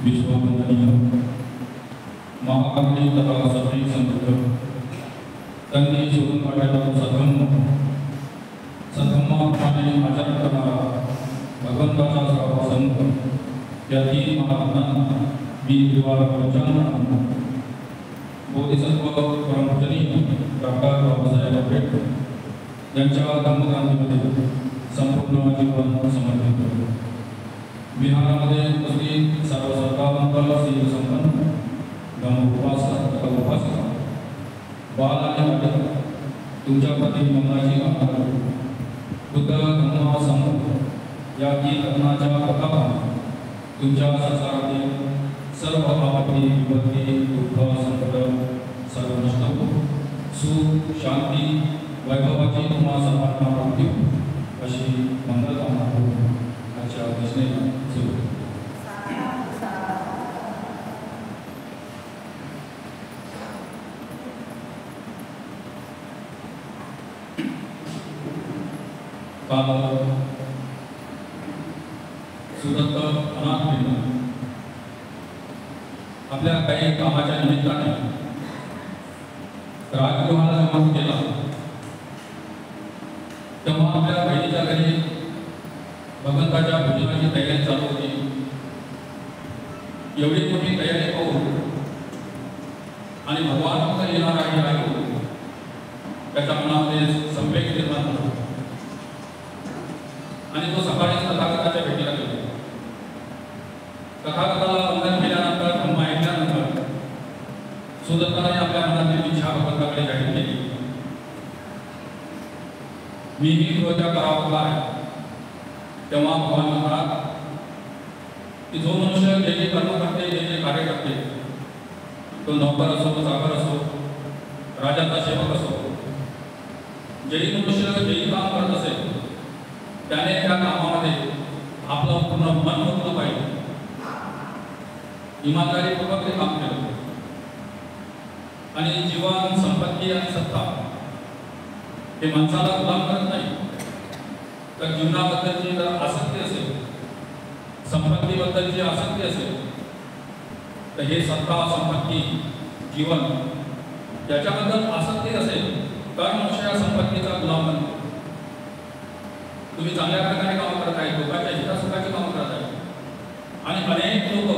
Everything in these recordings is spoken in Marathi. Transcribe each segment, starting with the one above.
विश्ववंदनीय महाकाली तथा सती समृद्ध त्यांनी शोधून काढलेला सधम्माप्रमाणे आचरण करणारा भगवंताचा सर्व संत या तीन महात्म्यांना मी द्वार पंचांना बोधिसत्व परमपूजनीय डॉक्टर बाबासाहेब आंबेडकर यांच्या धम्मक्रांतीमध्ये संपूर्ण जीवन समर्पित करतो। विहारामध्ये उपस्थित सर्व श्रद्धावंत श्री संपन्न धम्मोपासक तथा उपासिका बाल आणि वाटक तुमच्या प्रति मंगळाची कामना करतो। बुद्ध धम्म संघ या तीन रत्नाच्या प्रतापाने तुमच्या संसारातील सर्व आपत्ती विपत्ती दुःख संकट सर्व नष्ट हो, सुख शांती वैभवाची तुम्हा सर्वांना प्राप्ती हो अशी मंगलकामना करून आजच्या दिसणे सुरू काल सुदत्त अनाथ आपल्या काही कामाच्या निमित्ताने राजगृहाला जमा केला तेव्हा आपल्या बहिणीच्या घरी भगवंताच्या भोजनाची तयारी चालू होती। एवढी मोठी तयारी पाहून आणि भगवान फक्त येणार आहे ऐकून त्याच्या मनामध्ये संवेग निर्माण झाला आणि तो सकाळी तथागताच्या भेटीला गेला। तथागताला वंदन केल्यानंतर धम्म ऐकल्यानंतर सुदत्ताने आपल्या मनातील इच्छा भगवंताकडे जाहीर केली। मी ही गृहत्याग करावा आहे। तेव्हा भगवान म्हणाला की जो मनुष्य जे जे कर्म करते जे जे कार्य करते तो नौकर असो चाकर असो राजाचा सेवक असो जेही मनुष्य जेही काम करत असेल त्याने त्या कामामध्ये आपलं पूर्ण मन होतं पाहिजे, इमानदारीपूर्वक ते काम केलं आणि जीवन संपत्ती आणि सत्ता हे माणसाला गुलाम करत नाही। तर जीवनाबद्दलची जर आसक्ती असेल संपत्तीबद्दलची आसक्ती असेल तर हे सत्ता संपत्ती जीवन याच्याबद्दल आसक्ती असेल तर मनुष्य या संपत्तीचा गुलाम बनतो। तुम्ही चांगल्या प्रकारे काम करत आहे, लोकांच्या हितासुखाचे काम करत आहे आणि अनेक लोक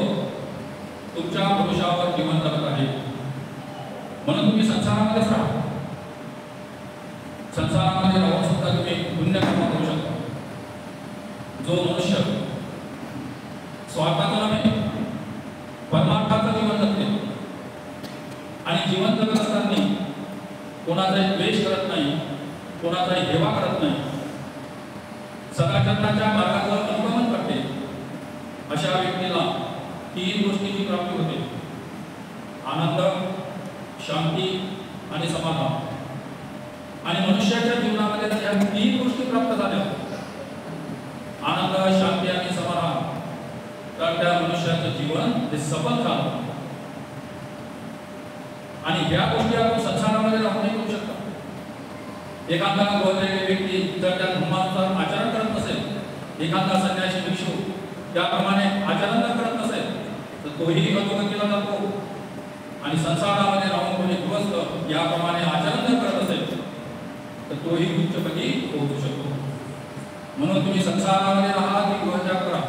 तुमच्या भरोशावर जीवन जगत आहेत म्हणून तुम्ही संसारामध्येच राहा। संसारामध्ये राहून सुद्धा तुम्ही पुण्य कर्म करू शकता। जो मनुष्य स्वार्थाचा नव्हे परमार्थाचं जीवन जगते आणि जीवन जगत असताना कोणाचाही द्वेष करत नाही, कोणाचाही हेवा करत नाही, सदाचरणाच्या मार्गावर अनुगमन करते अशा व्यक्तीला तीन गोष्टीची प्राप्ती होते: आनंद, शांती आणि समाधान। आणि मनुष्याच्या जीवनामध्ये जर या तीन गोष्टी प्राप्त झाल्या आनंद, शांती आणि समाधान तर त्या मनुष्याचं जीवन हे सफल झालं आणि या गोष्टी आपण संसारामध्ये राहून नाही करू शकतो। एखादा गृहत्यागी व्यक्ती जर त्या धर्मानुसार आचरण करत नसेल, एखादा संन्यासी भिक्षू त्याप्रमाणे आचरण जर करत नसेल तर तोही अधोगतीला जातो आणि संसारामध्ये राहून कोणी गृहस्थ याप्रमाणे आचरण जर करत असेल तर तोही उच्चपदी पोहोचू शकतो। म्हणून तुम्ही संसारामध्ये राहा की गृहत्याग करा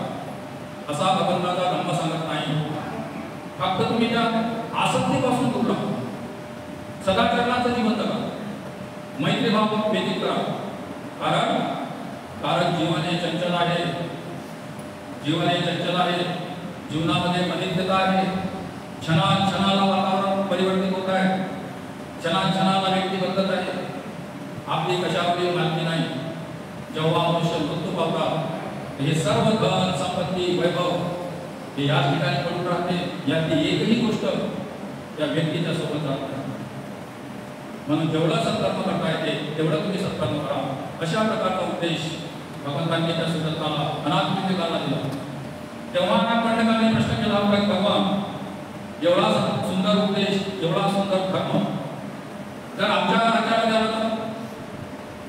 असा भगवंताचा धम्म सांगत नाही। फक्त तुम्ही त्या आसक्तीपासून दूर राहा, सदाचरणाचं जीवन जगा, मैत्रीभाव व्यतीत करा। कारण जीवन हे चंचल आहे, जीवन हे चंचल आहे, जीवनामध्ये अनित्यता आहे। क्षणाला वातावरण परिवर्तित होत आहे, क्षणाला व्यक्ती बदलत आहे, आपली कशावरील मालकी नाही। जेव्हा मनुष्य मृत्यू पावतात हे सर्व धन संपत्ती वैभव हे याच ठिकाणी पडून राहते, यातली एकही गोष्ट त्या व्यक्तीच्या सोबत राहत नाही। म्हणून जेवढं सत्कर्म करता येते तेवढं तुम्ही सत्कर्म करा अशा प्रकारचा उपदेश भगवंतांनी त्या सुदत्ताला अनाथ पिंडिकाला दिला। तेव्हा त्या पंडितांनी प्रश्न केला होता की भगवान एवढा सुंदर उपदेश, एवढा सुंदर धर्म जर आमच्या राज्यामध्ये आला तर,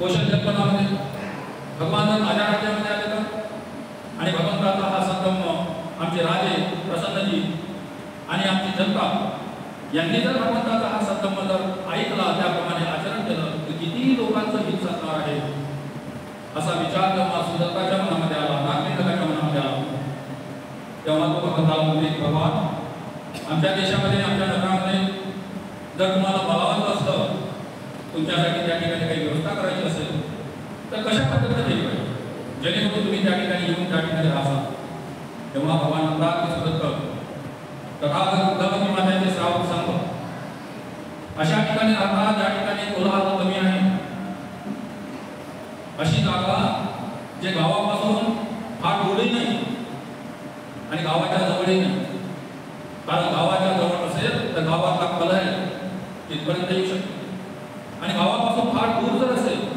कौशल जन्मनामध्ये भगवान जर माझ्या राज्यामध्ये आले तर आणि भगवंताचा हा संगम आमचे राजे प्रसन्नजी आणि आमची जनता यांनी जर भगवंताचा हा सत्संग जर ऐकला, त्याप्रमाणे आचरण केलं, तर किती लोकांचं हित साधणार आहे असा विचार जेव्हा सुदत्ताच्या मनामध्ये आला, नागरिकाच्या मनामध्ये आला, तेव्हा तो भगवंताला म्हणले, भगवान आमच्या देशामध्ये आमच्या नगरामध्ये जर तुम्हाला बोलावायचं असतं, तुमच्यासाठी त्या ठिकाणी काही व्यवस्था करायची असेल तर कशा पद्धतीने केली पाहिजे जेणेकरून तुम्ही त्या ठिकाणी येऊन त्या ठिकाणी राहा. तेव्हा भगवान म्हणतात की सुदत्त, तथागत बुद्धावती मातेचे श्रावक सांग अशा ठिकाणी राहता ज्या ठिकाणी कोलाहल कमी आहे, अशी जागा जे गावापासून फार दूरही नाही आणि गावाच्या जवळही नाही. कारण गावाच्या जवळ असेल तर गावातला कलह तिथपर्यंत येऊ शकतो आणि गावापासून फार दूर जर असेल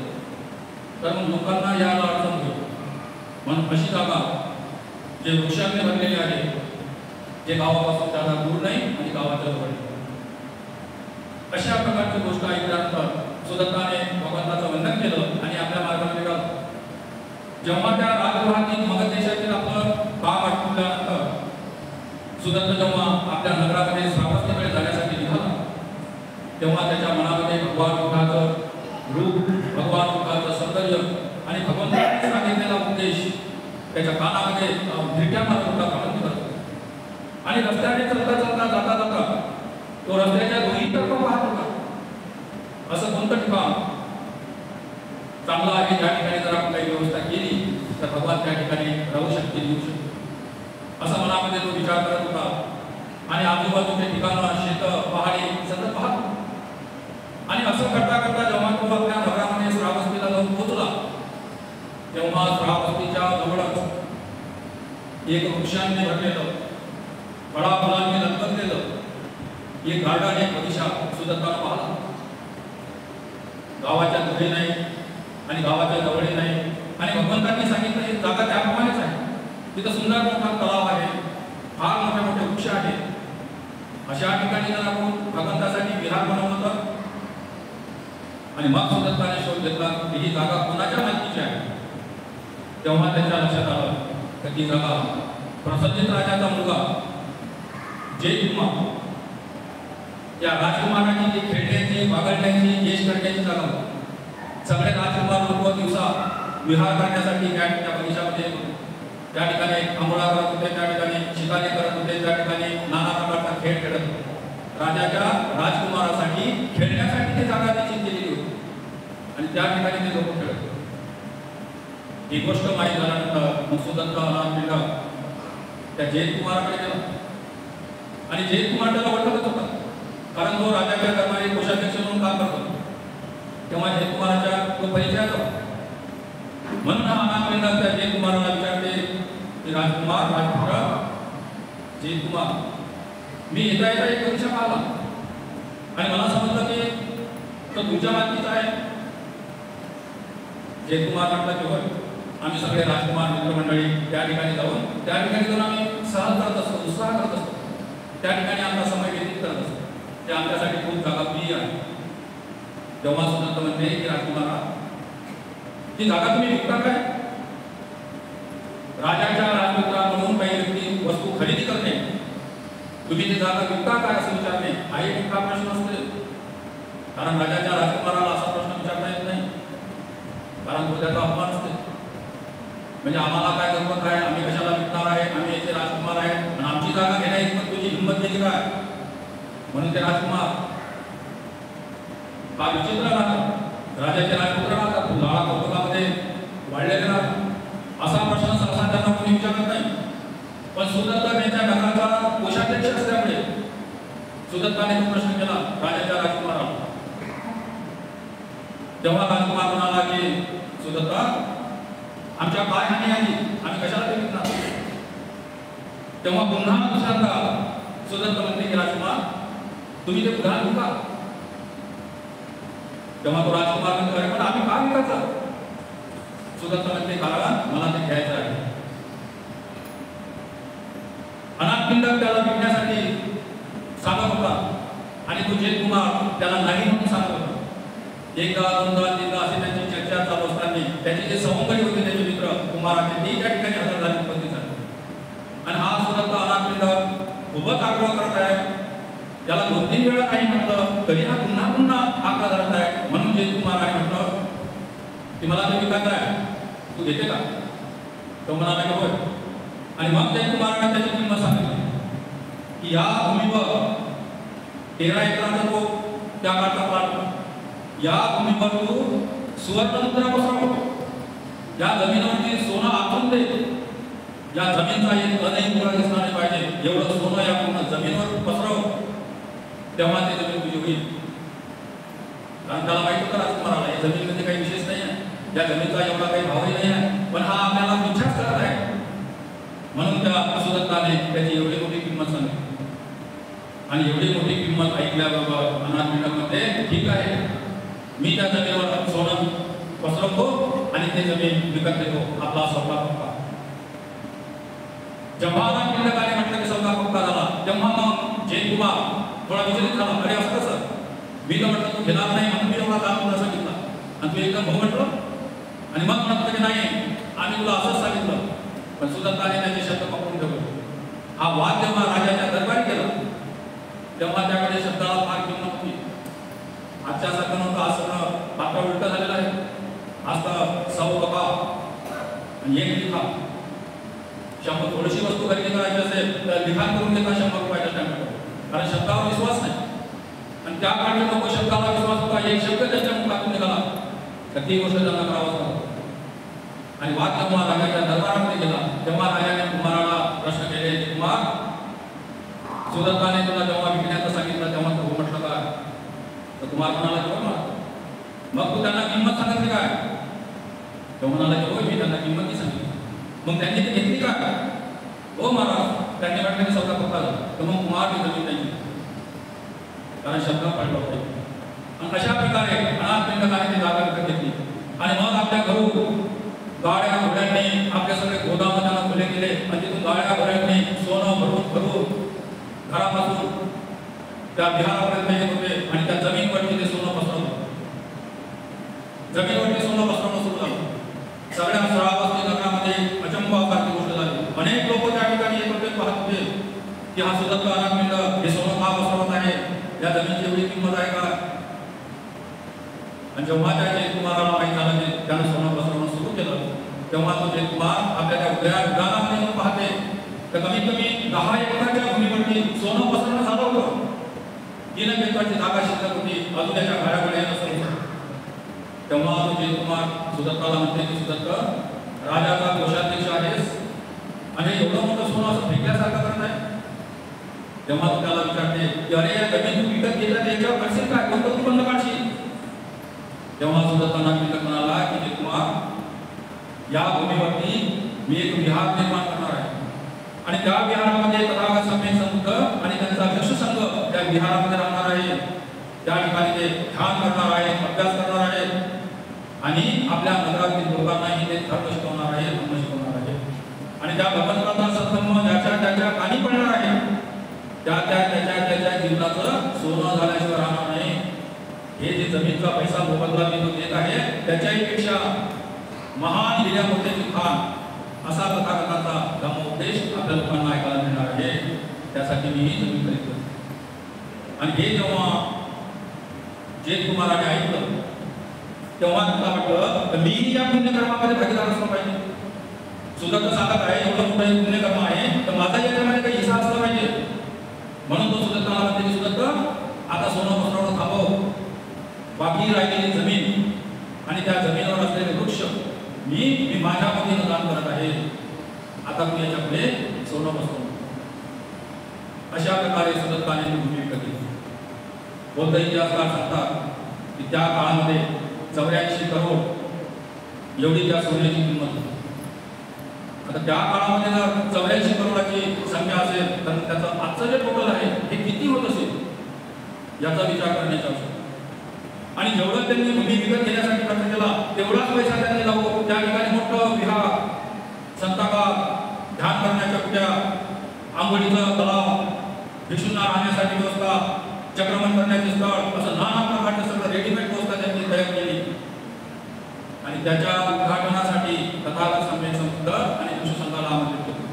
तर मग लोकांना यायला अडचण होईल. म्हणून अशी जागा जे वृक्षांनी भरलेली आहे, जे गावापासून जागा दूर नाही आणि गावाच्या जवळ, अशा प्रकारची गोष्ट ऐकल्यानंतर सुदत्ताने भगवंताचं वंदन केलं आणि आपल्या मार्गाने निघाला. जेव्हा त्या राजगृहातील मगध देशातील आपलं काम आटोपल्यानंतर सुदत्त जेव्हा आपल्या नगरामध्ये श्रावस्तीकडे जाण्यासाठी निघाला, तेव्हा त्याच्या मनामध्ये भगवान बुद्धाचं रूप, भगवान बुद्धाचं सौंदर्य आणि भगवंताने सांगितलेला उद्देश त्याच्या कानामध्ये धिरट्या मारत होता, भ्रमंती करत होता. आणि रस्त्याने चलता चलता जाता जाता तो रस्त्याच्या दोन्ही तर्फ पाहत होता. असं कोणतं ठिकाण चांगलं आहे ज्या ठिकाणी जर आपण काही व्यवस्था केली तर भगवान त्या ठिकाणी राहू शकतील, येऊ शकतील, असं मनामध्ये तो विचार करत होता. आणि आजूबाजूचे ठिकाणं, शेत, पहाडी सगळं पाहत होता. आणि असं करता करता जेव्हा तो आपल्या नगरामध्ये श्रावस्तीला जाऊन पोहोचला, तेव्हा श्रावस्तीच्या जवळच एक वृक्षांनी भरलेलं, फळाफुलांनी लटकलेलं एक गार्डन, एक बगीचा सुदत्ताला पाहिला. गावाच्या दूरही नाही आणि गावाच्या जवळही नाही आणि भगवंतांनी सांगितलं ही जागा त्याप्रमाणेच आहे. तिथं सुंदर मोठा तलाव आहे, फार मोठे मोठे वृक्ष आहेत. अशा ठिकाणी जर आपण भगवंतासाठी विहार बनवलं तर, आणि मग सुदत्ताने शोध घेतला की ही जागा कोणाच्या मालकीची आहे. तेव्हा त्यांच्या लक्षात आलं की ती जागा प्रसन्नजित राजाचा मुलगा जयकुमार, त्या राजकुमाराची जी खेळण्याची, बागडण्याची, केश करण्याची जागा होती. सगळे राजकुमार लोक दिवसा विहार करण्यासाठी त्या बगीचामध्ये त्या ठिकाणी आंघोळा करत होते, त्या ठिकाणी शिकारी करत होते, त्या ठिकाणी नाना प्रकारचा खेळ खेळत होते. राजाच्या राजकुमारासाठी खेळण्यासाठी ती जागा निश्चित केलेली होती आणि त्या ठिकाणी ते लोक खेळत होते. ही गोष्ट माहीत झाल्यानंतर मग सुदत्त पिंडा त्या जयकुमाराकडे गेला आणि जयकुमार त्याला ओळखत होता, कारण तो राजाच्या दरबारी कोषाध्यक्ष म्हणून काम करतो. तेव्हा जयकुमाराच्या तो परिचय होता. म्हणून हा अनापिंडा त्या जयकुमाराला विचारते की राजकुमार, राजपुत्र जयकुमार, मी येता येता एक परीक्षा पाहिला आणि मला समजलं की तो तुमच्या मालकीचा आहे. जयकुमार म्हटलं की होय, आम्ही सगळे राजकुमार मित्रमंडळी त्या ठिकाणी जाऊन आम्ही सहल करत असतो, उत्साह करत असतो, त्या ठिकाणी आमचा समय व्यतीत करत असतो. ते आमच्यासाठी खूप जागा प्रिय आहे. तेव्हा सुदत्त म्हणते की राजकुमारा, ती जागा तुम्ही विकता काय? राजाच्या राजपुत्राकडून काही व्यक्ती वस्तू खरेदी करणे, तुम्ही ती जागा विकता काय असं विचारणे हा एक मोठा प्रश्न असतो. कारण राजाच्या राजकुमाराला असा प्रश्न विचारता येत नाही, कारण तो त्याचा अपमान असते. म्हणजे आम्हाला काय जरूरत आहे, आम्ही कशाला विकणार आहे, आम्ही याचे राजकुमार आहे आणि आमची जागा घेण्याची पण तुझी हिंमत केली काय? म्हणून ते राजकुमार हा विचित्र राहतात, राजाचे राजपुत्र राहतात, लाळा कौतुकामध्ये वाढलेले राहतात. असा प्रश्न सहसा त्यांना कोणी विचारत नाही. पण सुदत्त त्यांच्या नगराचा कोषाध्यक्ष असल्यामुळे सुदत्ताने तो प्रश्न केला राजाच्या राजकुमाराला. तेव्हा राजकुमार म्हणाला की सुदत्ता, आमच्या काय हानी आली, आम्ही कशाला ते विकणार? तेव्हा पुन्हा दुसऱ्यांदा सुदत्त म्हणते की राजकुमार, तुम्ही ते उदाहरण विका. तेव्हा तो राजकुमार म्हणतो, अरे पण आम्ही का विकायचं? सुदत्त म्हणते, कारण मला ते घ्यायचं आहे. अनाथपिंड त्याला विकण्यासाठी सांगत होता आणि तो जयकुमार त्याला नाही म्हणून सांगत होता. एकदा, दोनदा, तीनदा अशी त्यांची चर्चा चालू असताना त्याचे जे सवंगडी होते, त्याचे मित्र कुमाराचे, ते त्या ठिकाणी हजर झाले, उपस्थित झाले. आणि हा सुद्धा अनाथ खूपच आग्रह करत आहे. त्याला 2-3 वेळा नाही म्हटलं तरी हा पुन्हा पुन्हा आग्रह धरत आहे. म्हणून जे तुम्हाला म्हटलं की मला ते विकायचं आहे, तू घेते का? तो म्हणाला की होय. आणि मग ते कुमाराने त्याची किंमत सांगितली की या भूमीवर 13 एकराचा तो त्या काळचा प्लॉट, या भूमीवर तू सुवर्णमुद्रा पसरव, या जमिनीवरती सोनं आखून दे, या जमीनचा एक कणही तुला दिसला नाही पाहिजे, एवढं सोनं या पूर्ण जमिनीवर पसरव, तेव्हा ते जमीन तुझी होईल. कारण त्याला माहिती होतं राजकुमाराला या जमिनीमध्ये काही विशेष नाही आहे, या जमिनीचा एवढा काही भावही नाही आहे, पण हा आपल्याला विचार करत आहे. म्हणून त्या सुदत्ताने त्याची एवढी मोठी किंमत सांगितली. आणि एवढी मोठी किंमत ऐकल्याबरोबर अनाथपिंडमध्ये ठीक आहे, मी त्या जमिनीवर सोनं पसरवतो आणि ते जमीन विकत घेतो, आपला सौदा पक्का. जेव्हा अनाथपिंडकाने म्हटलं की सौदा पक्का झाला, तेव्हा मग जयकुमार थोडा विचलित झाला. अरे असं कसं, मी तर म्हटलं तू घेणार नाही म्हणून मी एवढा दाम तुला सांगितलं आणि तू एकदम हो म्हटलं. आणि मग म्हटलं की नाही आम्ही तुला असंच सांगितलं. पण सुदत्ताने त्याचे शब्द पकडून ठेवले. हा वाद जेव्हा राजाच्या दरबारी केला तेव्हा त्याकडे शब्दाला फार किंमत होती. आजच्या सारखं नव्हतं, आज सगळं पात्र उलट झालेलं आहे. आज तर सौ बघा आणि एक लिखा. 100 थोडीशी वस्तू खरेदी करायची असेल तर लिखाण करून देता 100 रुपयाच्या स्टॅम्पवर, कारण शब्दावर विश्वास नाही. आणि त्या काळचे लोक शब्दाला विश्वास होता, एक शब्द त्यांच्या मुखातून निघाला तर ती गोष्ट त्यांना करावंच लागतं. आणि वाद जेव्हा राजाच्या दरबारामध्ये गेला तेव्हा राजाने कुमाराला प्रश्न केले, कुमार सुदत्ताने तुला जेव्हा विकण्याचं सांगितलं तेव्हा तू म्हटलं का? तर कुमार म्हणाला की हो. मग तू त्यांना किंमत सांगितली काय? तो म्हणाला की होय, मी त्यांना किंमत सांगितली. मग त्यांनी ती घेतली का? हो महाराज, त्यांनी म्हटलं की सौदा पक्का झाला. तर मग कुमार ती जमीन त्यांची, कारण शब्द पडला होता. आणि अशा प्रकारे अनाथपिंडकाने ती जागा विकत घेतली. आणि मग आपल्या घरून गाड्या घोड्यांनी आपले सगळे गोदाम त्यांना खुले केले आणि तिथून गाड्या घोड्यांनी सोनं भरून घरापासून त्या बिहारापर्यंत येत होते. आणि त्या जमीनवरती ते सोनं पसरवलं, जमीनवरती सोनं पसरवणं सुरू झालं. सगळ्या श्रावस्ती नगरामध्ये अचंबासारखी गोष्ट झाली. अनेक लोक त्या ठिकाणी येत होते, पाहत होते की हा सुदत्त अनाथपिंड हे सोनं का पसरवत आहे, या जमिनीची एवढी किंमत आहे का? आणि जेव्हा त्या जयकुमाराला माहीत झालं की त्यानं सोनं पसरवणं सुरू केलं तेव्हा तो जयकुमार आपल्या त्या उद्यानामध्ये येऊन पाहते तर कमीत कमी 10 एकराच्या भूमीवरती सोनं पसरवणं झालं होतं. 3 एकराची जागा शिल्लक होती, अजून त्याच्या घराकडे नसेल. तेव्हा तो जयकुमार सुदत्ताला म्हणते की सुदत्त, राजाचा कोषाध्यक्ष आहेस आणि एवढं मोठं सोनं असं फेकल्यासारखं करत आहे. तेव्हा तो त्याला विचारते की अरे या जमीन तू विकत घेतला त्याच्यावर करशील काय, कोणतं तू बंद काढशील? तेव्हा सुदत्ताना म्हणाला की जयकुमार, या भूमीवरती मी एक विहार निर्माण करणार आहे आणि त्या विहारामध्ये तथागत सम्यक संघ आणि त्यांचा भिक्षू संघ त्या विहारामध्ये राहणार आहे. त्या ठिकाणी ते ध्यान करणार आहे, अभ्यास करणार आहे आणि आपल्या नगरातील लोकांनाही ते धर्म शिकवणार आहे, धर्म शिकवणार आहे. आणि त्या भगवंताचा सद्धर्म ज्याच्या त्याच्या कानी पडणार आहे, त्याच्या जीवनाचं सोनं झाल्याशिवाय राहणार नाही. हे जे जमीनचा पैसा मोबदला मी तो देत आहे त्याच्याही पेक्षा महान हिऱ्या मोत्याची खान असा तथागताचा धम्मोपदेश आपल्या लोकांना ऐकायला मिळणार आहे. त्यासाठी मी ही जमीन खरेदी करतो. आणि हे जेव्हा जयकुमाराने ऐकलं तेव्हा त्याला वाटलं मीही या पुण्यकर्मामध्ये भागीदार असलं पाहिजे. सुदत्त सांगत आहे एवढं मोठं पुण्यकर्म आहे तर माझा याच्यामध्ये काही हिस्सा असला पाहिजे. म्हणून तो सुदत्ताला म्हणते की सुदत्त, आता सोनं पसरवणं थांबव, बाकी राहिलेली जमीन आणि त्या जमिनीवर असलेले वृक्ष मी माझ्या वतीनं दान करत आहे. आता तू याच्या पुढे सोनं पसरव. अशा प्रकारे सुदत्ताने भूमी विकत घेतली. बौद्ध इतिहासकार सांगतात की त्या काळामध्ये 84 करोड एवढी त्या सोन्याची किंमत होती. आता त्या काळामध्ये जर 84 करोडाची संख्या असेल तर त्याचं आजचं जे टोटल आहे हे किती होत असेल याचा विचार करण्याची आवश्यकता. आणि जेवढं त्यांनी भूमी विकत घेण्यासाठी खर्च केला तेवढाच पैसा त्यांनी लावून त्या ठिकाणी मोठं विहार, संताबाग, ध्यान करण्याच्या कुठ्या, आंघोळीचं तलाव, भिक्षूंना राहण्यासाठी व्यवस्था, चक्रमण करण्याचे स्थळ, असं नाना प्रकारचे सगळं रेडीमेड व्यवस्था त्यांनी तयार केली. आणि त्याच्या उद्घाटनासाठी तथागत सम्यक संघ आणि भिक्षू संघाला आमंत्रित केलं.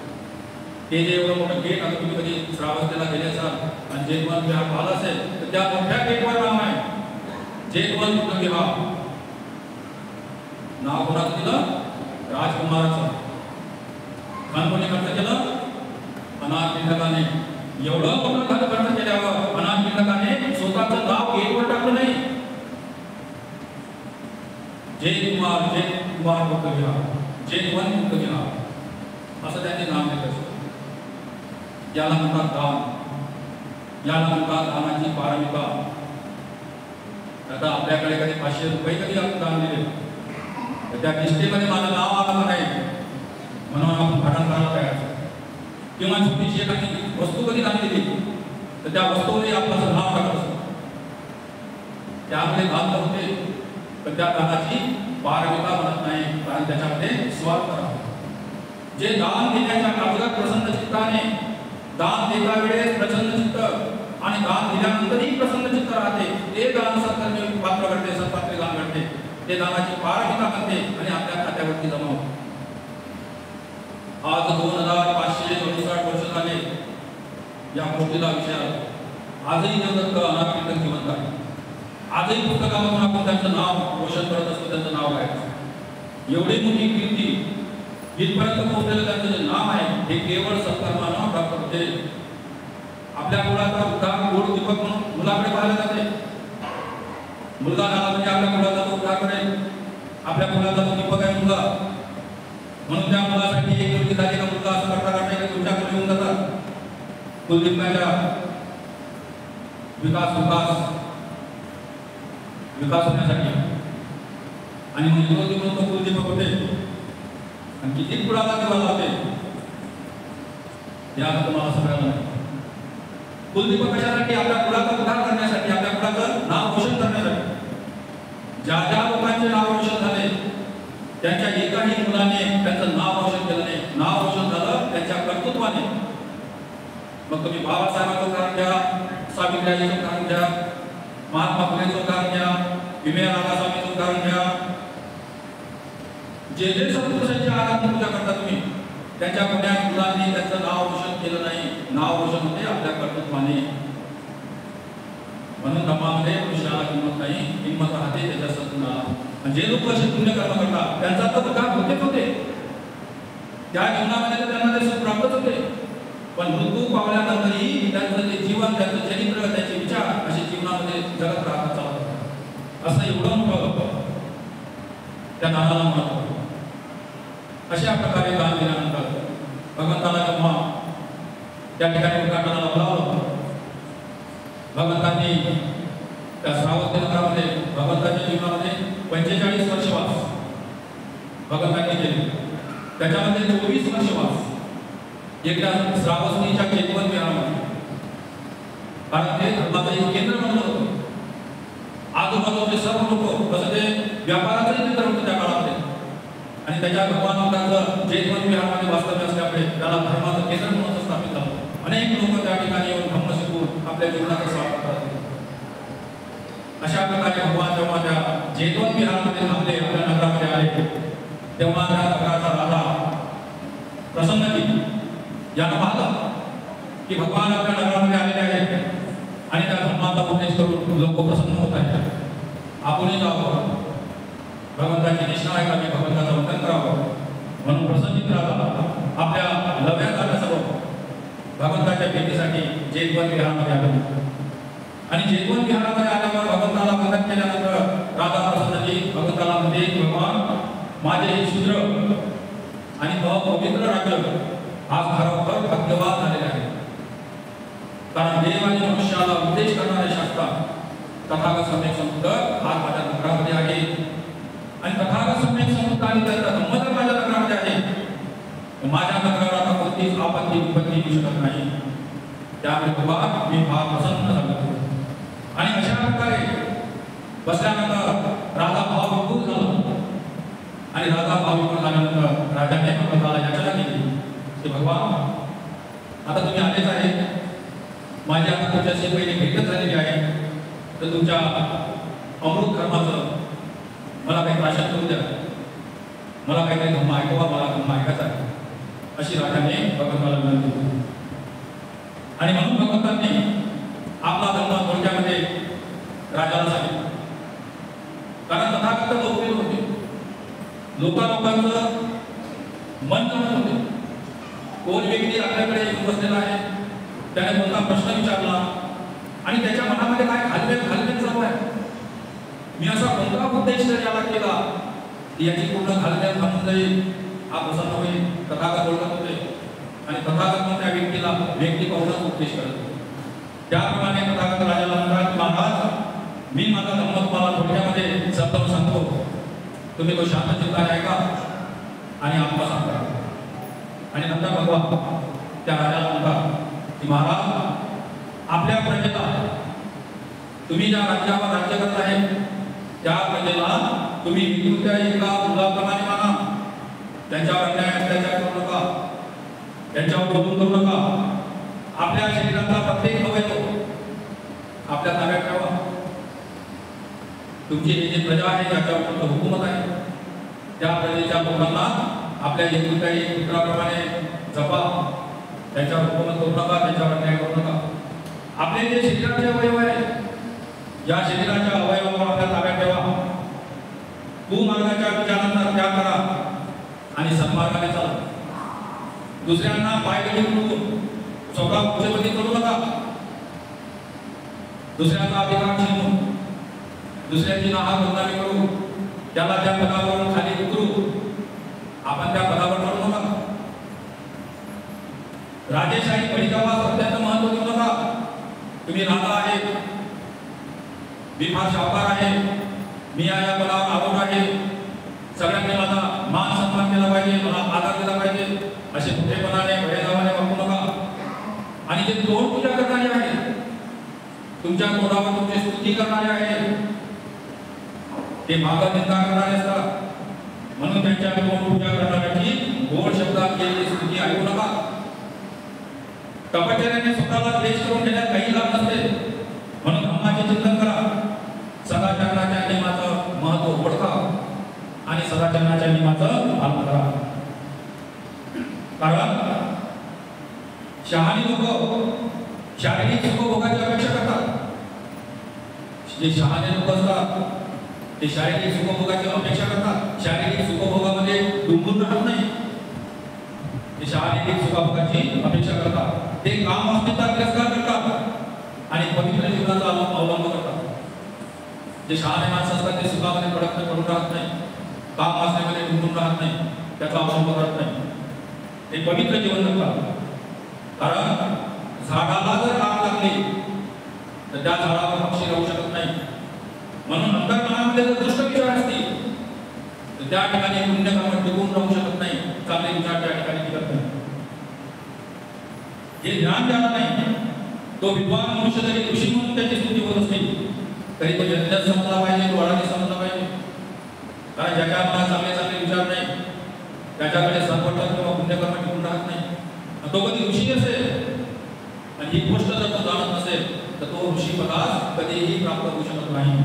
ते जे एवढं मोठं गेट आता तुम्ही कधी श्रावस्तीला गेले असाल आणि जेतवन विहार पाहिला असेल तर त्या मोठ्या गेटवर नाव आहे जेतवन बुद्ध विहार. नाव कोणाचं दिलं? राजकुमाराचं. कोणी खर्च केलं? अनाथ पिंडकाने. एवढं मोठं खर्च केल्यावर अनाथ पिंडकाने स्वतःचं नाव गेटवर टाकलं नाही. जयकुमार बुद्ध विहार, जेतवन बुद्ध विहार असं त्यांनी नाव दिलं. याला म्हणतात दान, याला म्हणतात दानाची पारमिता. आता आपल्याकडे कधी 500 रुपये कधी आपण दान दिले तर त्या लिस्टेमध्ये माझं नाव आलं नाही म्हणून आपण भाडण करायला तयार. किंवा छोटीशी एखादी वस्तू कधी दान दिली तर त्या वस्तूवरही आपलं नाव टाकत असतं. त्यामध्ये दान तर होते पण त्या दानाची पारमिता म्हणत नाही, कारण त्याच्यामध्ये स्वार्थ राहतो. जे दान देण्याच्या अगोदर प्रसन्न चित्ताने दान देता वेळेस प्रसन्न चित्त आणि दान दिल्यानंतरही प्रसन्न चित्त राहते, ते दान सत्कर्मी पात्र घडते, सत्पात्री दान घडते. ते दानाची पारमिता बनते आणि आपल्या खात्यावरती जमा होते. आज 2559 वर्ष झाले या मूर्तीला विषयात. आजही देवदत्त अनाथ कीर्तन जिवंत आहे. आजही पुस्तकामधून आपण त्यांचं नाव रोशन करत असतो, त्यांचं नाव आहे. एवढी मोठी कीर्ती इथपर्यंत पोहोचलेलं त्यांचं जे नाव आहे हे केवळ सत्कर्मानं प्राप्त होते. आपल्या मुलाचा उद्धार गोड दीपक म्हणून मुलाकडे पाहिलं जाते. मुलगा झाला म्हणजे आपल्या मुलाचा तो उद्धार करेल. आपल्या मुलाचा तो दीपक आहे मुलगा, म्हणून त्या मुलासाठी एक मुलगी झाली का मुलगा असं करता करता की तुमच्याकडे येऊन जातात. कुलदीपकाच्या विकास होण्यासाठी आणि म्हणून तो कुलदीपक होते. आणि किती कुळाला दिवा लावते या तुम्हाला सगळ्यांना माहिती. कुलदीपक कशासाठी? आपल्या कुळाचा उद्धार करण्यासाठी, आपल्या कुळाचं नाव रोशन करण्यासाठी. ज्या ज्या लोकांचे नाव रोशन झाले त्यांच्या एकाही मुलाने त्यांचं नाव रोशन केलं नाही. नाव रोशन झालं त्यांच्या कर्तृत्वाने. मग तुम्ही बाबासाहेबांचं उदाहरण घ्या, सावित्रीबाईंचं उदाहरण घ्या, महात्मा फुलेंचं उदाहरण घ्या, विमया राधास्वामींचं उदाहरण घ्या. जे जे सत्पुरुषांच्या आराधना पूजा करता तुम्ही त्यांच्या कोण्या मुलांनी त्यांचं नाव रोशन केलं नाही. नाव रोशन होते आपल्या कर्तृत्वाने. म्हणून धर्मामध्ये मनुष्याला किंमत नाही, किंमत राहते त्याच्या सद्गुणाला. आणि जे लोक असे पुण्य कर्म करतात त्यांचा तर उद्धार होतेच होते. त्या जीवनामध्ये त्यांना ते सुख प्राप्तच होते. पण मृत्यू पावल्यानंतरही त्यांचं जे जीवन, त्यांचं चरित्र, त्यांचे विचार असे जीवनामध्ये जगत राहत चालत. असं एवढं मोठं त्या दानाला महत्व. अशा प्रकारे दान दिल्यानंतर भगवंताला जेव्हा त्या ठिकाणी उद्घाटनाला बोलावलं, भगवंतांनी त्या श्रावस्ती नगरामध्ये भगवंताच्या जीवनामध्ये 45 वर्ष वास भगवंतांनी केले. त्याच्यामध्ये 24 वर्ष वास एकदा श्रावस्तीच्या जेतवन विहारामध्ये, कारण ते धर्माचं एक केंद्र बनलं होतं. आजूबाजूचे सर्व लोक कसं ते व्यापाराचंही केंद्र होतं त्या काळामध्ये. आणि त्याच्या भगवानांचं जेतवन विहारामध्ये वास्तव्य असल्यामुळे त्याला धर्माचं केंद्र म्हणून स्थापित झालं. अनेक लोक त्या ठिकाणी येऊन धम्म शिकून आपल्या जीवनाचं स्वागत करतात. अशा प्रकारे भगवान जेव्हा त्या जेतवन विहारामध्ये थांबले, आपल्या नगरामध्ये आले, तेव्हा त्या नगराचा राजा प्रसन्नजी यानं पाहलं की भगवान आपल्या नगरामध्ये आलेले आहेत आणि त्या धर्माचा उपदेश करून लोक प्रसन्न होत आहेत. आपणही जावं, भगवंताची निष्ठा आहे का मी भगवंताचं वंदन करावं म्हणून प्रसन्नित राहता आपल्या लव्या जाण्यासर्व भगवंताच्या भेटीसाठी जेतवन विहारामध्ये आले. आणि जेतवन विहारामध्ये आल्यावर भगवंताला वंदन केल्यानंतर राधा प्रसन्नजी भगवंताला म्हणते, भगवान माझे हे शूद्र आणि अपवित्र राज्य आज खरोखर भाग्यवान झालेले आहे. कारण देव आणि मनुष्याला उपदेश करणारे शास्त्र तथागत सम्यक समुद्र हा माझ्या नगरामध्ये आहे. आणि तथागत सम्यक समुद्र आणि त्याचा संबंध माझ्या नगरामध्ये आहे. माझ्या नगराला कोणतीच आपत्ती विपत्ती येऊ शकत नाही. त्यामुळे भगवान मी फार प्रसन्न झालो. आणि अशा प्रकारे बसल्यानंतर राधा भावविभूत झाला. आणि राधा भावविभूत झाल्यानंतर राजाने भगवंताला याचना केली की भगवान आता तुम्ही आलेच आहे, माझी आता तुमच्याशी पहिली भेटच झालेली आहे, तर तुमच्या अमृत कर्माचं मला काही प्राशन करू द्या. मला काहीतरी धम्म ऐकवा, मला धम्म ऐकायचं आहे. अशी राजाने भगवंताला विनंती केली. आणि म्हणून भगवंतांनी आपला धर्म थोडक्यामध्ये राजाला सांगितलं. कारण तथागत लोकप्रिय होते, लोकांचं मन जमत होते. कोण व्यक्ती आपल्याकडे येऊन बसलेला आहे, त्याने कोणता प्रश्न विचारला आणि त्याच्या मनामध्ये काय खालवेल चालू आहे, मी असा कोणता उद्देश याला केला की याची पूर्ण खालवेल थांबून जाईल, हा प्रसन्न होईल. तथागत बोलत होते आणि तथागत मग त्या व्यक्ती पाहूनच उपदेश करत होते. त्याप्रमाणे तथागत राजाला म्हणतात, महाराज मी माझा धर्म तुम्हाला थोडक्यामध्ये समजावून सांगतो, तुम्ही तो शांत चित्ताने ऐका आणि आत्मसात करा. आणि नंतर भगवान त्या राजाला म्हणतात की महाराज आपल्या प्रजेला तुम्ही ज्या राज्यावर राज्य करत आहे त्या प्रजेला तुम्ही विकृत्या एका मुलाप्रमाणे माना, त्यांच्यावर अन्याय अत्याचार करू नका, त्यांच्यावर बदलून करू नका. आपल्या शरीराचा प्रत्येक अवयव आपल्या ताब्यात ठेवा. तुमची जी प्रजा आहे त्याच्यावर हुकूमत आहे, त्या प्रजेच्या लोकांना आपल्या एकुलत्या एक पुत्राप्रमाणे जपा, त्यांच्यावर हुकूमत करू नका, त्यांच्यावर अन्याय करू नका. आपले जे शरीराचे अवयव आहे या शरीराच्या अवयवावर आपल्या ताब्यात ठेवा. कुमार्गाच्या विचारांना त्याग करा आणि सन्मार्गाने चाला. दुसऱ्यांना पायदळी करून स्वतः उच्चपदी करू नका. दुसऱ्याचा अधिकार छीनून दुसऱ्याची नाहक बदनामी करू, त्याला त्या पदावरून खाली उतरू, आपण त्या पदावर चढू नका. राजेशाही बळीकावास अत्यंत महत्त्व देऊ नका. तुम्ही राजा आहे, मी फार शाहूकार आहे, मी या पदावर आरूढ आहे, सगळ्यांनी माझा मान सन्मान केला पाहिजे, मला आदर दिला पाहिजे, असे मोठेपणाने भयदावाने वागू नका. आणि जे तोंड पूजा करणारे आहे, तुमच्या तोंडावर तुमची स्तुती करणारे आहे, ते मागं निंदा करणारे असतात. म्हणून त्यांच्या तोंड पूजा करणाऱ्याची गोड शब्दात केलेली स्तुती ऐकू नका. तपश्चर्याने स्वतःला द्वेष करून घेण्यात काही लाभ नसते. म्हणून धम्माचे चिंतन करा, सदाचरणाच्या नियमाचं महत्त्व ओळखा आणि सदाचरणाच्या नियमाचं पालन करा. कारण शहाणी लोक शारीरिक सुखभोगाची अपेक्षा करतात. जे शहाणे लोक असतात ते शारीरिक सुखभोगाची अपेक्षा करतात, शारीरिक सुखभोगामध्ये डुंबून राहत नाही. ते शारीरिक सुखभोगाची अपेक्षा करतात, ते काम वासनेचा तिरस्कार करतात आणि पवित्र जीवनाचा अवलंब करतात. जे शहाणे माणसं असतात ते सुखामध्ये प्रडक्त करून राहत नाही, काम वासनेमध्ये डुंबून राहत नाही, त्याचा अवलंब करत नाही, ते पवित्र जीवन जगतात. कारण झाडाला जर आग लागली तर त्या झाडावर पक्षी राहू शकत नाही. म्हणून अंतर्मनामध्ये जर दुष्ट विचार असतील तर त्या ठिकाणी पुण्यकर्म टिकून राहू शकत नाही, चांगले विचार त्या ठिकाणी टिकत नाही. जे ज्ञान ज्याला नाही तो विद्वान मनुष्य जरी ऋषी म्हणून त्याची स्तुती होत असते तरी तो यज्ञ समजला पाहिजे, डोळ्याने समजला पाहिजे. कारण ज्याच्या मनात चांगले चांगले विचार नाही त्याच्याकडे सत्वर्तन किंवा पुण्यकर्म टिकून राहत नाही. तो कधी ऋषी असेल आणि ही गोष्ट जर तो जाणत नसेल तर तो ऋषी पदास कधीही प्राप्त होऊ शकत नाही.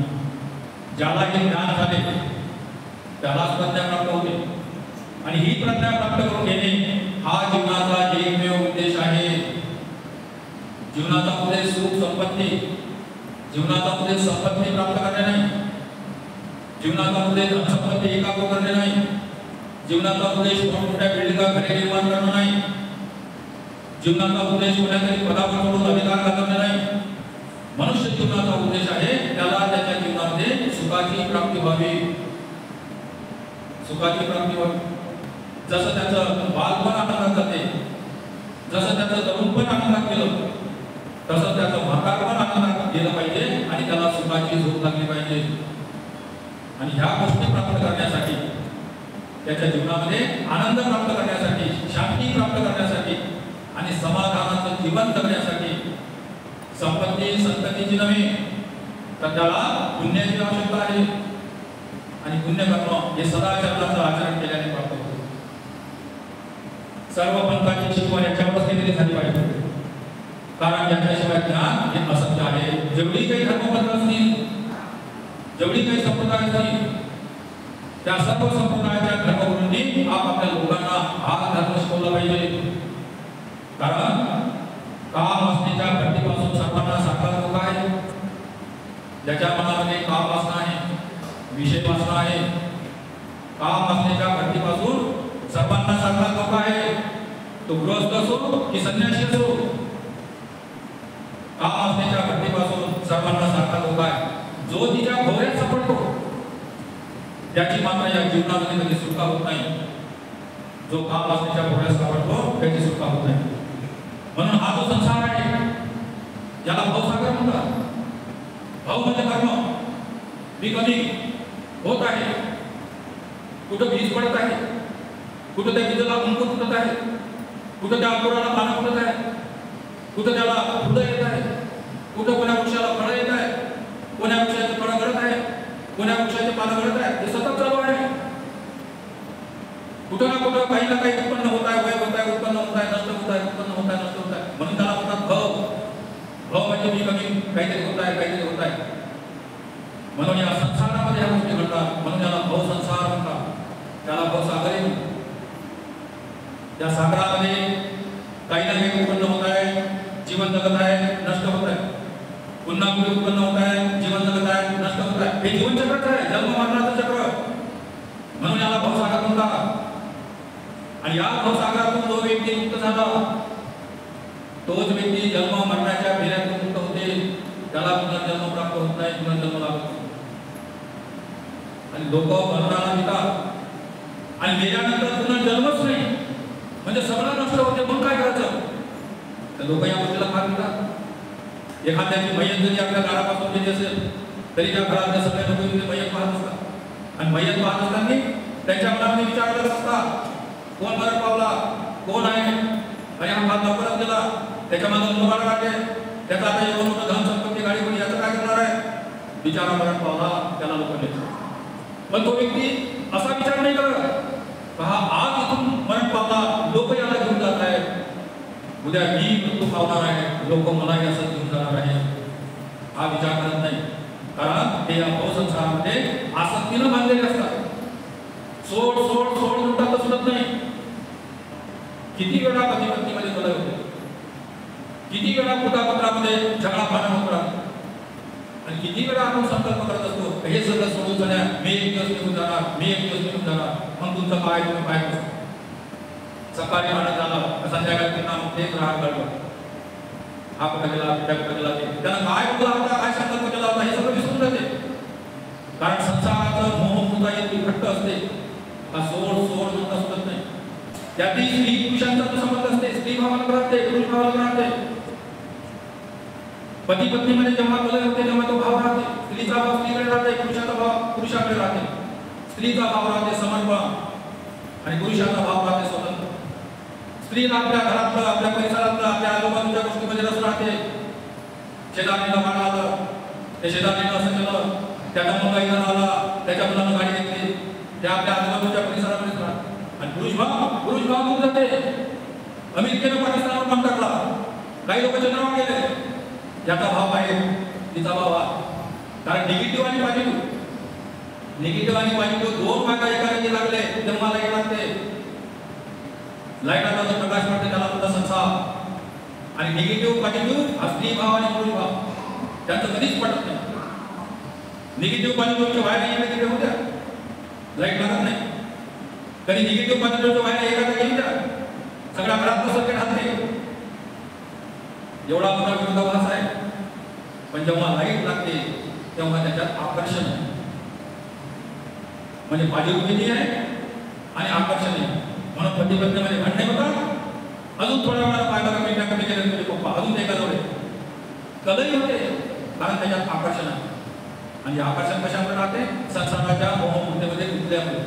ज्याला हे ज्ञान झाले त्यालाच प्रज्ञा प्राप्त होते आणि ही प्रज्ञा प्राप्त करून घेणे हा जीवनाचा एकमेव उद्देश आहे. जीवनाचा उद्देश सुख संपत्ती, जीवनाचा उद्देश संपत्ती प्राप्त करणे नाही, जीवनाचा उद्देश संपत्ती एकाग्र करणे नाही, जीवनाचा उद्देश मोठमोठ्या बिल्डिंगा घरे निर्माण करणं नाही, जीवनाचा उद्देश कोणत्यातरी पदावर चढून अधिकार गाजवणे नाही. मनुष्य जीवनाचा उद्देश आहे त्याला त्याच्या जीवनामध्ये सुखाची प्राप्ती व्हावी, सुखाची प्राप्ती व्हावी. जसं त्याचं बालपण आनंदात जाते, जसं त्याचं तरुणपण आनंदात गेलं तसं त्याचं म्हातारपण आनंदात गेलं पाहिजे आणि त्याला सुखाची झोप लागली पाहिजे. आणि ह्या गोष्टी प्राप्त करण्यासाठी, त्याच्या जीवनामध्ये आनंद प्राप्त करण्यासाठी, शांती प्राप्त करण्यासाठी आणि समाधानाचं जीवन जगण्यासाठी संपत्ती संततीची नव्हे तर त्याला पुण्याची आवश्यकता आहे. आणि पुण्यकर्म हे सदाचरणाचं आचरण केल्याने प्राप्त होते. सर्व पंथाची शिकवण याच्यावरच केलेली झाली पाहिजे. कारण याच्याशिवाय ज्ञान हे असत्य आहे. जेवढी काही धर्मपंथ असतील, जेवढी काही संप्रदाय असतील, त्या सर्व संप्रदायाच्या धर्मगुरूंनी आपापल्या लोकांना हा धर्म शिकवला पाहिजे. ज्याच्या मनामध्ये काम वासना आहे, विषय वासना आहे, काम वासनेच्या भरतीपासून सर्वांना सारखा धोका आहे. तो गृहस्थ असो की संन्यासी असो, काम वासनेच्या भरतीपासून सर्वांना सारखा धोका आहे. जो तिच्या भोवऱ्यात सापडतो त्याची मात्र या जीवनामध्ये कधी सुटका होत नाही. जो काम वासनेच्या भोवऱ्यात सापडतो त्याची सुटका होत नाही. म्हणून हा जो संसार आहे याला भवसागर म्हणतात. भाव म्हणजे कर्म. मी कधी होत आहे, कुठं वीज पडत आहे, कुठं त्या विजेला अंक फुटत आहे, कुठं त्या अंकुराला पानं फुटत आहे, कुठं त्याला फुलं येत आहे, कुठं कोण्या वृक्षाला फळं येत आहे, कोण्या वृक्षाचे फळं गळत आहे, कोण्या वृक्षाचे पानं गळत आहे, हे सतत चालू आहे. कुठं ना कुठं काही ना काही उत्पन्न होत आहे, वय होत आहे, उत्पन्न होत आहे, नष्ट होत आहे, उत्पन्न होत आहे, नष्ट होत आहे. म्हणून त्याला म्हणतात भव. भव म्हणजे मी कमी काहीतरी होत आहे, काहीतरी होत आहे. म्हणून या संसारामध्ये ह्या गोष्टी घडतात. म्हणून याला भव संसार म्हणतात, त्याला भवसागरी म्हणतात. या सागरामध्ये काही ना काही उत्पन्न होत आहे, जीवन जगत आहे, नष्ट होत आहे. पुन्हा पुढे उत्पन्न होत आहे, जीवन जगत आहे, नष्ट होत आहे. हे जीवन चक्रच आहे, जन्म मरणाचं चक्र. म्हणून याला भवसागर म्हणतात. आणि या भवसागरातून जो व्यक्ती मुक्त झाला तोच व्यक्ती जन्म मरणाच्या फेऱ्यातून मुक्त होते. त्याला पुनर्जन्म प्राप्त होत नाही, पुनर्जन्म लागत. आणि लोक मरणाला येतात आणि मेल्यानंतर पुनर्जन्मच नाही, म्हणजे सगळं नष्ट होते. मग काय करायचं? तर लोक या गोष्टीला फार घेतात. एखाद्याची मयत जरी आपल्या घरापासून गेली असेल तरी त्या घरातल्या सगळ्या लोक मयत पाहत असतात. आणि मयत पाहत असताना त्यांच्या मनामध्ये विचार करत असतात, कोण मरण पावला, कोण आहे, आणि हा फार लवकरच गेला, त्याच्या मागे मुलाला काढले, त्याचा आता एवढं मोठं धन संपत्ती गाडी कोणी याचं काय करणार आहे? बिचारा मरण पावला, त्याला लोक घेतात. पण तो व्यक्ती असा विचार नाही करत, हा आज इथून मरण पावला, लोक याला घेऊन जात आहेत, उद्या मी मृत्यू पावणार आहे, लोक मलाही असं घेऊन जाणार आहे. हा विचार करत नाही. कारण ते या भवसंसारामध्ये आसक्तीनं बांधलेले असतात. सोड सोड सोड म्हणतात तर सुटत नाही. किती वेळा पती पत्नीमध्ये कलह होते, किती वेळा कुटापत्रामध्ये झगडा भांडण होत राहतो, आणि किती वेळा आपण संकल्प करत असतो हे सगळं सोडून जाण्या, मी एक दिवस निघून जाणार, मी एक दिवस निघून जाणार. मग तुमचं काय तुम्ही काय करतो? सकाळी भांडण झालं, संध्याकाळी पुन्हा मग तेच राहत घडलं. हा कुठं गेला, कुठं गेला, ते त्याला काय बोलला होता, काय संकल्प केला होता, हे सगळं विसरून जाते. कारण संसाराचं मोह इतकी घट्ट असते, हा सोड सोड म्हणता सुटत नाही. त्यातही स्त्री पुरुषांचा तो संबंध असते, स्त्री भावाला राहते, पुरुष भावाला राहते. पती पत्नीमध्ये जेव्हा कलह होते तेव्हा तो भाव राहते. स्त्रीचा भाव स्त्रीकडे राहते, पुरुषाचा भाव पुरुषाकडे राहते. स्त्रीचा भाव राहते समर्पण आणि पुरुषाचा भाव राहते स्वतंत्र. स्त्रीला आपल्या घरातलं, आपल्या परिसरातलं, आपल्या आजूबाजूच्या गोष्टीमध्ये रस राहते. शेजारीला भांडण आलं, ते शेजारीनं असं केलं, त्याचा मुलगा इथं आला, त्याच्या मुलानं गाडी घेतली, त्या आपल्या आजूबाजूच्या परिसरामध्येच राहते. आणि पुरुष भाव दूर जाते. अमेरिकेनं पाकिस्तानवर काम टाकला, काही लोक चंद्रावर गेले, याचा भाव आहे, तिचा भाव आहे. कारण निगेटिव्ह आणि पॉझिटिव्ह, निगेटिव्ह आणि पॉझिटिव्ह दोन भागा एकाने लागले तेव्हा लाईट लागते. लाईटाचा जो प्रकाश पडते त्याला म्हणतात संसार. आणि निगेटिव्ह पॉझिटिव्ह हा स्त्री भाव आणि पुरुष भाव त्यांचं कधीच पडत नाही. निगेटिव्ह पॉझिटिव्हच्या बाहेर येणे तिथे होत्या, लाईट लागत नाही. कधी निगेटिव्ह पॉझिटिव्हच्या बाहेर एखादा गेली त्या सगळ्या घरात सर्किट हात एवढा मोठा विरोधाभास आहे. पण जेव्हा लाईट लागते तेव्हा त्याच्यात आकर्षण आहे, म्हणजे पॉझिटिव्हिटी आहे आणि आकर्षण आहे. म्हणून पती पत्नीमध्ये भांडणे होतात. अजून थोड्या वेळा पाहिलं का मिनिटा कमी केलं तुझे पप्पा अजून एका जवळ कलही होते, कारण त्याच्यात आकर्षण आहे. आणि आकर्षण कशामुळे राहते? संसाराच्या मोहमुद्देमध्ये गुंतल्यामुळे.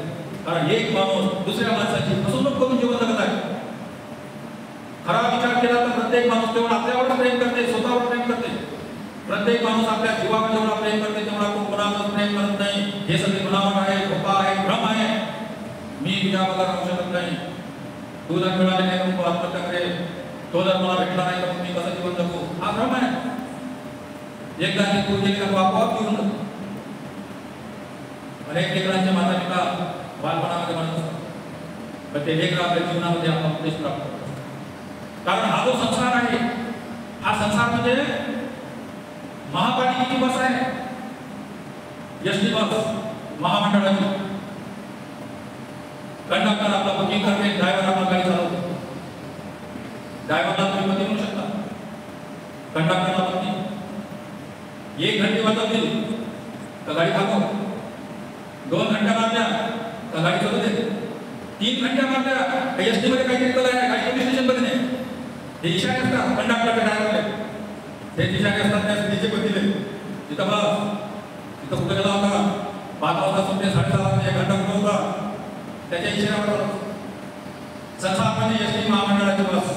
कारण एक माणूस दुसऱ्या माणसाची फसवणूक करून जीवन जगत आहे. खरा विचार केला तर प्रत्येक माणूस तेवढा आपल्यावर प्रेम करते, स्वतःवर प्रेम करते. प्रत्येक माणूस आपल्या जीवावर जेवढा प्रेम करते तेवढा तो कोणावर प्रेम करत नाही. हे सगळे बनावट आहे, धोका आहे, भ्रम आहे. मी तुझ्या बघा राहू शकत नाही, तू जर मिळाले नाही तर तू आत्महत्या करेल, तो जर मला भेटला नाही तर मी कसं जीवन जगू, हा भ्रम आहे. एकदा ते तू गेले का आपोआप जीवन जगू. अनेक लेकरांचे माता पिता बालपणामध्ये म्हणत असतात, पण ते लेकर आपल्या जीवनामध्ये आपण उपदेश प्राप्त करतो. कारण हा जो संसार आहे, हा संसार म्हणजे महापालिकेची बस आहे. एसटी बस महामंडळाची कंडक्टर आपला बुकिंग करते, ड्रायव्हर आपला गाडी चालवतो. ड्रायव्हरला तुम्ही पती म्हणू शकता, कंडक्टरला पत्नी. 1 घंटे वाजवली तर गाडी थांबव, 2 घंटे मारल्या तर गाडी चालू दे, 3 घंटे मारल्या एसटी मध्ये काहीतरी कल आहे, गाडी पोलीस स्टेशन मध्ये नाही. हे इशारे असतात कंडक्टरचे, ड्रायव्हरचे. ते इशारे असतात त्या स्थितीचे पतीले. तिथं बस, तिथं कुठे गेला होता, 5 वाजता सुटते, 6:30 वाजता 1 घंटा कुठं होता, त्याच्या इशाऱ्यावर संसार म्हणजे एसटी महामंडळाची बस.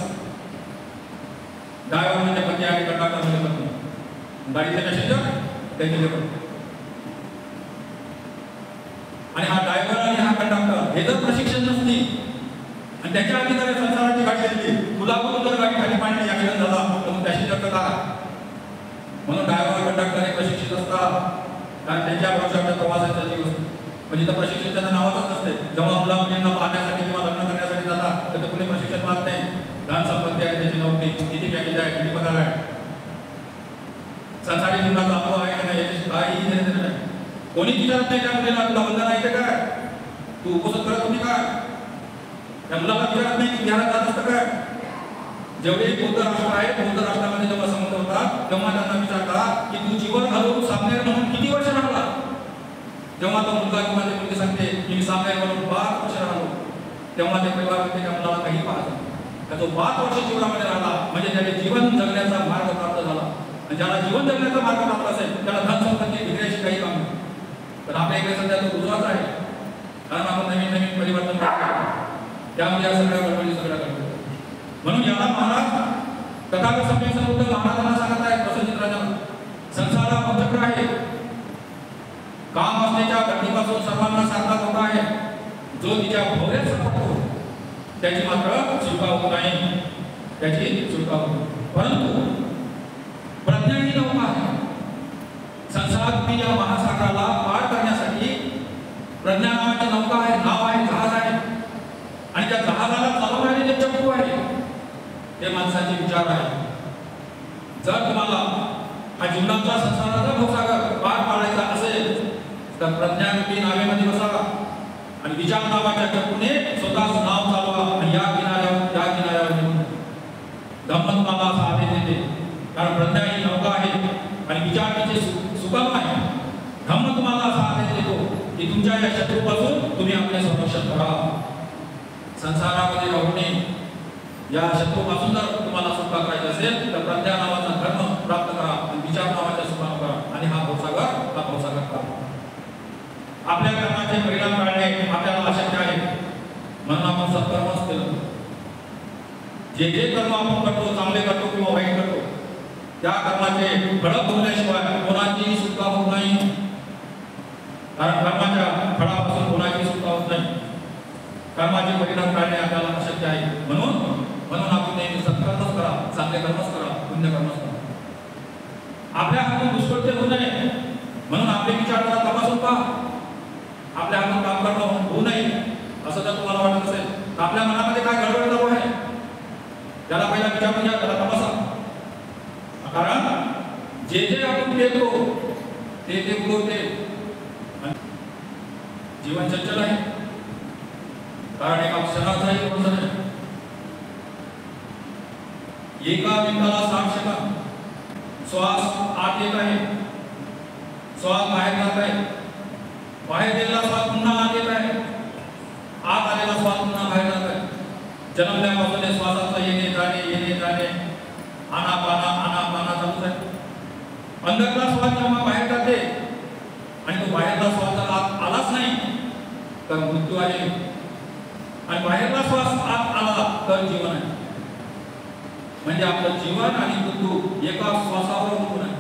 ड्रायव्हर म्हणजे पती आणि कंडक्टर म्हणजे पत्नी, गाडीचे पॅसेंजर त्याचे लेबर. आणि हा ड्रायव्हर आणि हा कंडक्टर हे जर प्रशिक्षण नसती आणि त्याच्या आधी जर संसाराची गाडी दिली, तुला बघून जर गाडी खाली पाडली, ऍक्सिडेंट झाला तर मग पॅसेंजर का? म्हणून ड्रायव्हर कंडक्टर हे प्रशिक्षित असतात, कारण त्यांच्या भरोशावर प्रवासाचा जीव असतो. म्हणजे तर प्रशिक्षण त्यांना नावाच नसते. जेव्हा मुला मुलींना पाहण्यासाठी किंवा लग्न करण्यासाठी जातात तर कुणी प्रशिक्षण पाहत नाही. लहान संपत्ती आहे, त्याची नोकरी किती पॅकेज आहे, किती पगार आहे, संसारी जीवनाचा अनुभव आहे की नाही याची काही घेणं नाही. कोणी विचारत नाही त्या मुलीला तुला वंदन आहे काय, तू उपसत करत होती काय, त्या मुलाला विचारत नाही की ध्यानात जात असतं काय. जेवढे बौद्ध राष्ट्र आहे, बौद्ध राष्ट्रामध्ये जेव्हा संबंध होता तेव्हा त्यांना विचारतात की तू जीवन घालून सामनेर म्हणून किती वर्ष राहला. जेव्हा तो मुलगा किंवा ते मुलगी सांगते की मी सामनेर म्हणून 5 वर्ष राहलो, तेव्हा ते परिवार त्या मुलाला काही पाहत का तो 5 वर्ष जीवनामध्ये राहिला म्हणजे त्याने जीवन जगण्याचा मार्ग प्राप्त झाला. आणि ज्याला जीवन जगण्याचा मार्ग प्राप्त असेल त्याला धन संपत्ती विक्रीची काही काम नाही. तर आपल्या इकडे सध्या तो गुजरात आहे, कारण आपण नवीन नवीन परिवर्तन करतो, त्यामुळे या सगळ्या गडबडी सगळ्या करतो. म्हणून याला महाराज तथागत सम्यक संबुद्ध महाराजांना सांगत आहे, प्रसन्नचित राजांना, संसार हा चक्र आहे, काम असण्याच्या गतीपासून सर्वांना सारखा धोका आहे. जो तिच्या भोवऱ्यात सापडतो त्याची मात्र सुटका होत नाही, त्याची सुटका होत. परंतु प्रज्ञा ही नौका आहे. संसारातील या महासागराला पार करण्यासाठी प्रज्ञा नावाची नौका आहे, नाव आहे, जहाज आहे. आणि त्या जहाजाला चालवणारे जे चक्कू आहे ते माणसाचे विचार आहे. जर तुम्हाला हा जीवनाचा संसाराचा भवसागर पार पाडायचा असेल तर प्रज्ञारूपी नावेमध्ये बसा आणि विचार नावाच्या चक्कूने स्वतःच नाव चालवा आणि या किनाऱ्यावर निघून धम्म तुम्हाला असा आदेश देते. कारण प्रज्ञा ही नौका आहे आणि विचार तिचे सुगम आहे. धम्म तुम्हाला असा आदेश देतो की तुमच्या या शत्रूपासून तुम्ही आपले संरक्षण करा. संसारामध्ये राहूने या शत्रूपासून जर तुम्हाला सुटका करायची असेल तर प्रज्ञा नावाचा धर्म प्राप्त करा आणि विचार नावाच्या सुखान करा आणि हा भवसागर करा. आपल्या कर्माचे परिणाम काढणे आपल्याला अशक्य आहे, म्हणून आपण सत्कर्मच केलं. जे जे कर्म आपण करतो, चांगले करतो किंवा वाईट करतो, त्या कर्माचे फळ भोगल्याशिवाय कोणाचीही सुटका होत नाही. कारण कर्माच्या फळापासून कोणाची सुटका होत नाही. कर्माचे परिणाम काढणे आपल्याला अशक्य आहे. म्हणून आपण नेहमी सत्कर्मच करा, चांगले कर्मच करा, पुण्य कर्मच करा. आपल्या हातून दुष्कृत्य होऊ नये म्हणून आपले विचार करा, तपासून पहा. आपल्या हातून काम करणं होऊ नये असं जर तुम्हाला वाटत असेल तर आपल्या मनामध्ये काय गडबड चालू आहे त्याला पहिला विचारून घ्या, त्याला तपासा. कारण जे जे आपण देतो ते पुरवते. जीवन चंचल आहे, कारण एका क्षणाचाही भरोसा नाही. एका मिनिटाला 60 सेकंद. श्वास आत येत आहे, श्वास बाहेर जात आहे, बाहेर गेलेला श्वास पुन्हा आत येत आहे, आत आलेला श्वास पुन्हा बाहेर जात आहे. जन्मल्यापासून श्वासाचा येणे जाणे आना चालूच आहे. अंदरला श्वास जेव्हा बाहेर जाते आणि तो बाहेरला श्वास जर आत आलाच नाही तर मृत्यू आहे, आणि बाहेरला श्वास आत आला तर जीवन आहे. म्हणजे आपलं जीवन आणि मृत्यू एका श्वासावर अवलंबून आहे.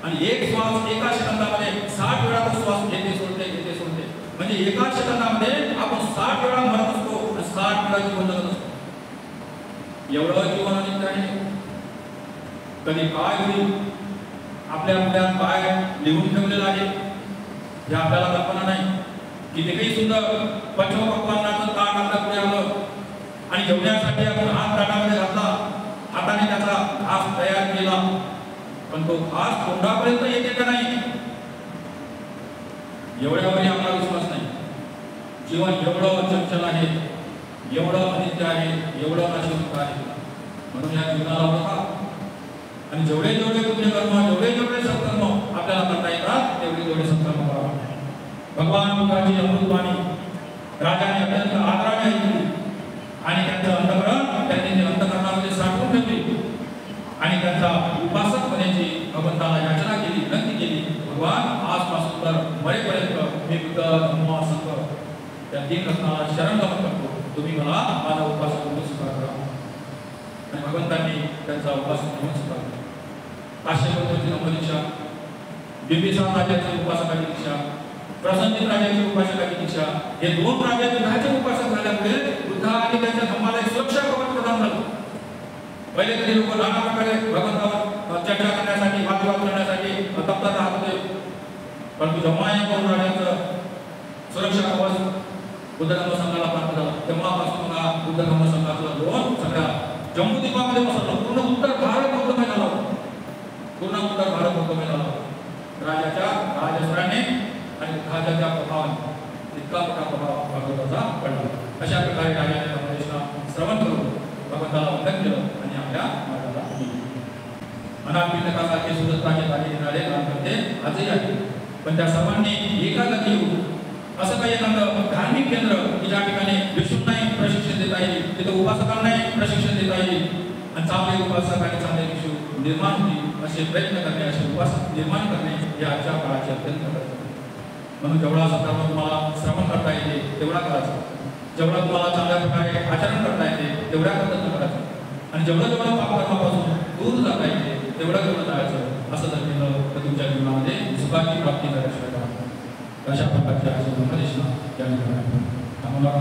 आणि एक श्वास एका सेकंदामध्ये 60 वेळा तो श्वास घेते सोडते. म्हणजे एका सेकंदामध्ये आपण 60 वेळा मरत असतो आणि 60 वेळा जीवन जगत असतो. एवढं जीवन अनित्य आहे. कधी काय होईल, आपल्या मुलात काय लिहून ठेवलेलं आहे हे आपल्याला कल्पना नाही. कितीही सुंदर पंचपक्वान्नाचं ताट आपल्या पुढे आलं आणि जेवण्यासाठी आपण हात ताटामध्ये घातला, हाताने त्याचा घास तयार केला, पण तो घास तोंडापर्यंत येते का नाही एवढ्यावरही आम्हाला विश्वास नाही. जीवन एवढं चंचल आहे, एवढं अनित्य आहे, एवढं नाशवंत आहे. म्हणून या जीवनाला बघा आणि जेवढे जेवढे पुण्यकर्म, जेवढे जेवढे सत्कर्म आपल्याला करता येतात तेवढे जेवढे सत्कर्म करावा. भगवान बुद्धाची अमृतवाणी राजाने अत्यंत आदराने ऐकली आणि त्यांचं अंतःकरण त्यांनी ते अंतःकरणामध्ये साठवून ठेवले आणि त्यांचा उपासक होण्याची भगवंताला याचना केली, विनंती केली. भगवान आजपासून तर मरेपर्यंत मी बुद्ध धम्म संघ त्या 3 रत्नाला शरण गमन करतो. तुम्ही मला माझा उपासक म्हणून स्वीकार करा. आणि भगवंतांनी त्यांचा उपासक म्हणून स्वीकार केला. काश्यपची नमदीक्षा, बिंबिसार राजाची उपासकाची दीक्षा, प्रसन्नजित राजाची उपासकाची दीक्षा, हे 2 राजा बुद्धाचे उपासक झाल्यामुळे बुद्ध आणि त्यांच्या धम्माला एक सुरक्षा कवच प्रदान झालं. पहिले तरी लोक नाना प्रकारे भगवंतावर चर्चा करण्यासाठी, वादविवाद करण्यासाठी तत्पर राहत होते. परंतु जेव्हा या 2 राजांचं सुरक्षा कवच बुद्ध धम्म संघाला प्राप्त झाला तेव्हापासून हा बुद्ध धम्म संघाचा 2 सगळ्या जम्बूद्वीपामध्ये पसरला. पूर्ण उत्तर भारत बौद्धमय झाला. पूर्ण उत्तर भारत बौद्धमय झाला. राजाच्या राजश्राने आणि बुद्धाच्या प्रभावाने इतका मोठा प्रभाव भगवंताचा पडला. अशा प्रकारे राजाने धम्मदेशना श्रवण करून भगवंताला वंदन केलं आणि आपल्या मार्गाला गेले. अनापिंडकासारखे सुदत्ताचे कार्य घेणारे ग्रंथकर्ते आजही आहेत. पण त्या सर्वांनी एका जागी येऊन असं काही एखादं धार्मिक केंद्र की ज्या ठिकाणी भिक्षूंनाही प्रशिक्षण देता येईल, तिथं उपासकांनाही प्रशिक्षण देता येईल आणि चांगले उपासक आणि चांगले भिक्षू निर्माण होतील असे प्रयत्न करणे, असे उपासक निर्माण करणे हे आजच्या काळाचे अत्यंत गरज आहे. म्हणून जेवढा सत्कर्म तुम्हाला श्रवण करता येते तेवढा करायचा, जेवढा तुम्हाला चांगल्या प्रकारे आचरण करता येते तेवढ्या पद्धतीनं करायचं आणि जेवढं जेवढं पापकर्मापासून दूर जाता येते तेवढं तेवढं जायचं. असं जर केलं तर तुमच्या जीवनामध्ये सुखाची प्राप्ती करायची. अशा प्रकारच्या धर्मदेशना त्या ठिकाणी आम्हाला